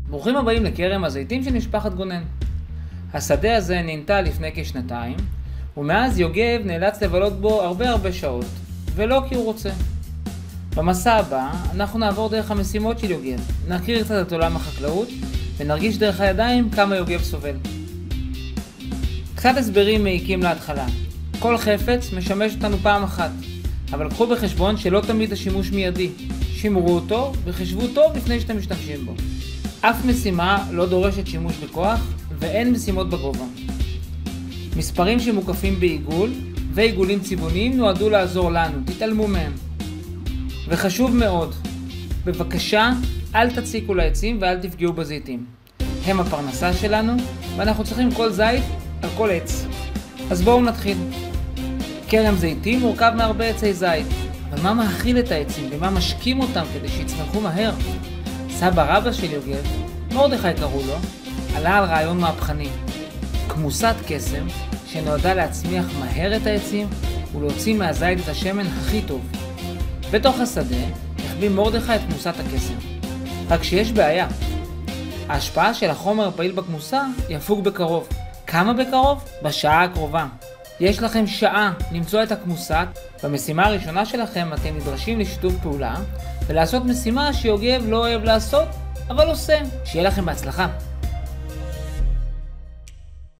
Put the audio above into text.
ברוכים הבאים לכרם הזיתים של משפחת גונן. השדה הזה ננטע לפני כשנתיים, ומאז יוגב נאלץ לבלות בו הרבה שעות, ולא כי הוא רוצה. במסע הבא אנחנו נעבור דרך המשימות של יוגב, נכיר קצת את עולם החקלאות, ונרגיש דרך הידיים כמה יוגב סובל. קצת הסברים מעיקים להתחלה. כל חפץ משמש אותנו פעם אחת, אבל קחו בחשבון שלא תמיד השימוש מיידי. שימרו אותו וחשבו טוב לפני שאתם משתמשים בו. אף משימה לא דורשת שימוש בכוח, ואין משימות בגובה. מספרים שמוקפים בעיגול ועיגולים צבעוניים נועדו לעזור לנו, תתעלמו מהם. וחשוב מאוד, בבקשה אל תציקו לעצים ואל תפגעו בזיתים. הם הפרנסה שלנו, ואנחנו צריכים כל זית על כל עץ. אז בואו נתחיל. כרם זיתים מורכב מהרבה עצי זית, אבל מה מאכיל את העצים ומה משקים אותם כדי שיצמחו מהר? סבא רבא של יוגב, מרדכי קראו לו, עלה על רעיון מהפכני. כמוסת קסם שנועדה להצמיח מהר את העצים ולהוציא מהזית את השמן הכי טוב. בתוך השדה החביא מרדכי את כמוסת הקסם. רק שיש בעיה. ההשפעה של החומר הפעיל בכמוסה יפוג בקרוב. כמה בקרוב? בשעה הקרובה. יש לכם שעה למצוא את הכמוסה. במשימה הראשונה שלכם אתם נדרשים לשיתוף פעולה ולעשות משימה שיוגב לא אוהב לעשות, אבל עושה. שיהיה לכם בהצלחה.